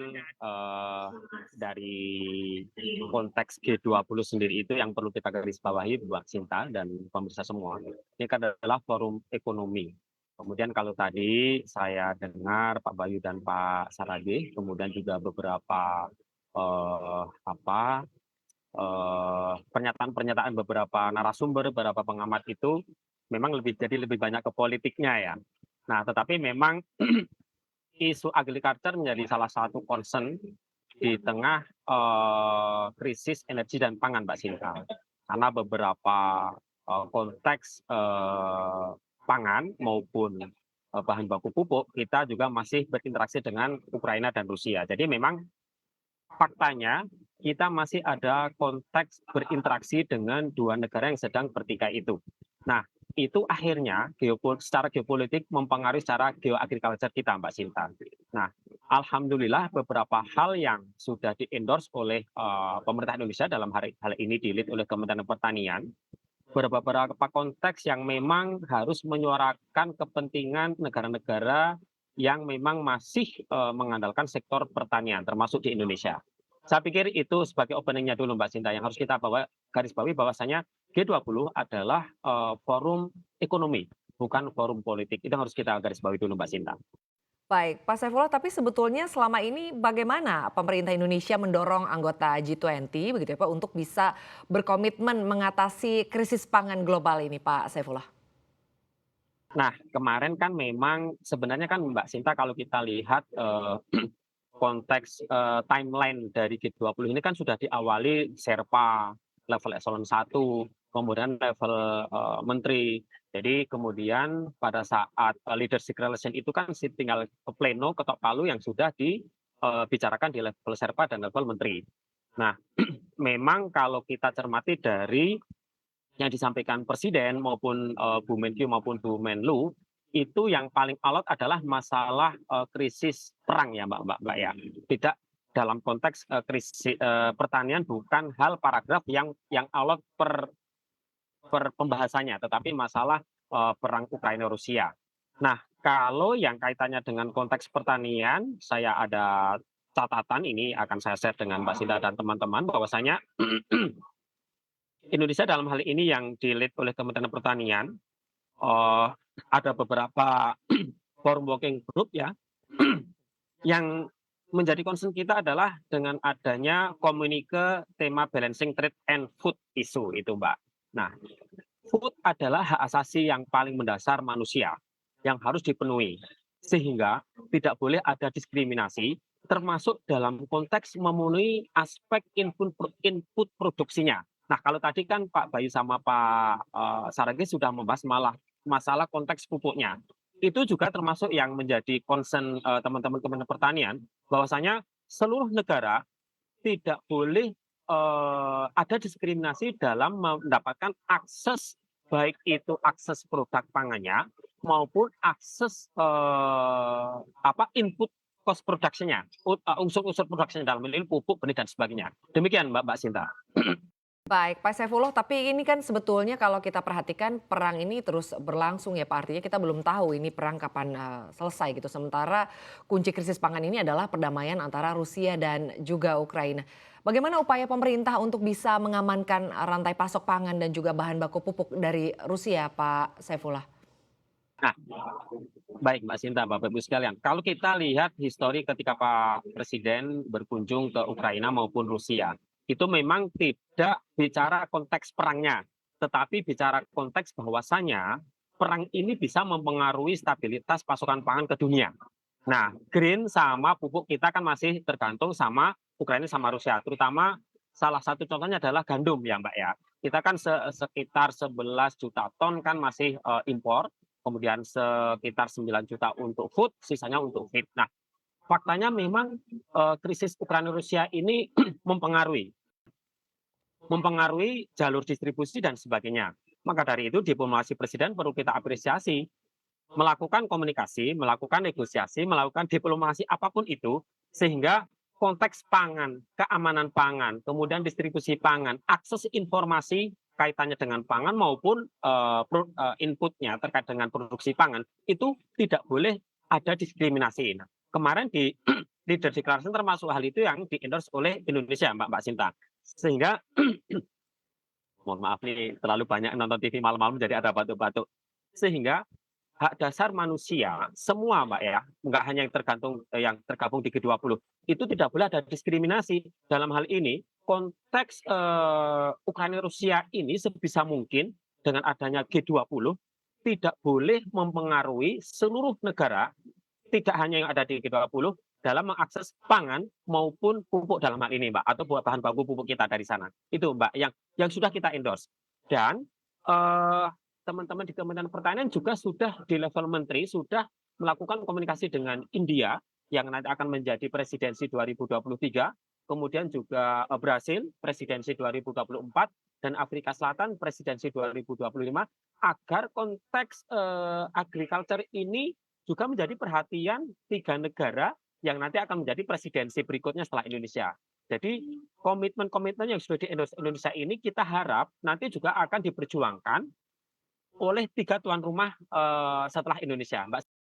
eh, dari konteks G20 sendiri itu yang perlu kita garis bawahi buat Sinta dan pemirsa semua. Ini kan adalah forum ekonomi. Kemudian kalau tadi saya dengar Pak Bayu dan Pak Saragih, kemudian juga beberapa pernyataan-pernyataan beberapa narasumber, beberapa pengamat itu memang lebih banyak ke politiknya ya. Nah, tetapi memang isu agriculture menjadi salah satu concern di tengah krisis energi dan pangan, Mbak Sinta. Karena beberapa konteks pangan maupun bahan baku pupuk, kita juga masih berinteraksi dengan Ukraina dan Rusia. Jadi memang faktanya kita masih ada konteks berinteraksi dengan dua negara yang sedang bertikai itu. Nah, itu akhirnya secara geopolitik mempengaruhi secara geoagriculture kita, Mbak Sinta. Nah, alhamdulillah beberapa hal yang sudah di-endorse oleh pemerintah Indonesia dalam hal ini di-lead oleh Kementerian Pertanian, beberapa konteks yang memang harus menyuarakan kepentingan negara-negara yang memang masih mengandalkan sektor pertanian, termasuk di Indonesia. Saya pikir itu sebagai openingnya dulu, Mbak Sinta, yang harus kita garis bawahi bahwasanya G20 adalah forum ekonomi, bukan forum politik. Itu harus kita garis bawahi dulu, Mbak Sinta. Baik, Pak Saifullah, tapi sebetulnya selama ini bagaimana pemerintah Indonesia mendorong anggota G20 begitu ya Pak untuk bisa berkomitmen mengatasi krisis pangan global ini, Pak Saifullah? Nah, kemarin kan memang sebenarnya kan Mbak Sinta kalau kita lihat konteks timeline dari G20 ini kan sudah diawali Sherpa, level eselon 1, kemudian level menteri. Jadi kemudian pada saat leadership relation itu kan tinggal ke pleno, ketok palu yang sudah dibicarakan di level Sherpa dan level menteri. Nah, memang kalau kita cermati dari yang disampaikan Presiden maupun Bu Menkyu maupun Bu Menlu, itu yang paling alot adalah masalah krisis perang ya Mbak ya. Tidak dalam konteks krisis pertanian, bukan hal paragraf yang alot per pembahasannya, tetapi masalah perang Ukraina Rusia. Nah, kalau yang kaitannya dengan konteks pertanian, saya ada catatan ini akan saya share dengan Mbak Sinta dan teman-teman bahwasanya Indonesia dalam hal ini yang di-lead oleh Kementerian Pertanian, ada beberapa forum working group ya, yang menjadi concern kita adalah dengan adanya komunike tema balancing trade and food issue itu, Mbak. Nah, food adalah hak asasi yang paling mendasar manusia yang harus dipenuhi, sehingga tidak boleh ada diskriminasi, termasuk dalam konteks memenuhi aspek input produksinya. Nah, kalau tadi kan Pak Bayu sama Pak Saragi sudah membahas masalah konteks pupuknya. Itu juga termasuk yang menjadi concern teman-teman Kementerian Pertanian, bahwasanya seluruh negara tidak boleh ada diskriminasi dalam mendapatkan akses, baik itu akses produk pangannya maupun akses input cost production-nya, unsur-unsur production dalam ini pupuk, benih dan sebagainya. Demikian Mbak Sinta. Baik, Pak Saifullah, tapi ini kan sebetulnya kalau kita perhatikan perang ini terus berlangsung ya Pak, artinya kita belum tahu ini perang kapan selesai gitu. Sementara kunci krisis pangan ini adalah perdamaian antara Rusia dan juga Ukraina. Bagaimana upaya pemerintah untuk bisa mengamankan rantai pasok pangan dan juga bahan baku pupuk dari Rusia, Pak Saifullah? Nah, baik Mbak Sinta, Bapak Ibu sekalian. Kalau kita lihat histori ketika Pak Presiden berkunjung ke Ukraina maupun Rusia, itu memang tidak bicara konteks perangnya, tetapi bicara konteks bahwasanya perang ini bisa mempengaruhi stabilitas pasokan pangan ke dunia. Nah, grain sama pupuk kita kan masih tergantung sama Ukraina sama Rusia, terutama salah satu contohnya adalah gandum ya Mbak ya. Kita kan sekitar 11 juta ton kan masih impor, kemudian sekitar 9 juta untuk food, sisanya untuk feed. Nah, faktanya memang krisis Ukraina Rusia ini mempengaruhi jalur distribusi dan sebagainya. Maka dari itu diplomasi presiden perlu kita apresiasi, melakukan komunikasi, melakukan negosiasi, melakukan diplomasi apapun itu, sehingga konteks pangan, keamanan pangan, kemudian distribusi pangan, akses informasi kaitannya dengan pangan maupun inputnya terkait dengan produksi pangan, itu tidak boleh ada diskriminasi. Nah, kemarin di leader declaration termasuk hal itu yang di-endorse oleh Indonesia, Mbak Sinta. Sehingga mohon maaf nih terlalu banyak nonton TV malam-malam jadi ada batuk-batuk. Sehingga hak dasar manusia semua, Mbak, ya, nggak hanya yang tergabung di G20, itu tidak boleh ada diskriminasi. Dalam hal ini, konteks, Ukraina Rusia ini sebisa mungkin dengan adanya G20 tidak boleh mempengaruhi seluruh negara, tidak hanya yang ada di G20 dalam mengakses pangan maupun pupuk dalam hal ini, Mbak, atau buat bahan baku pupuk kita dari sana. Itu, Mbak, yang sudah kita endorse. Dan, eee teman-teman di Kementerian Pertanian juga sudah di level menteri sudah melakukan komunikasi dengan India yang nanti akan menjadi presidensi 2023, kemudian juga Brasil presidensi 2024 dan Afrika Selatan presidensi 2025 agar konteks agriculture ini juga menjadi perhatian 3 negara yang nanti akan menjadi presidensi berikutnya setelah Indonesia. Jadi komitmen-komitmen yang sudah di-endorse Indonesia ini kita harap nanti juga akan diperjuangkan oleh 3 tuan rumah, setelah Indonesia, Mbak.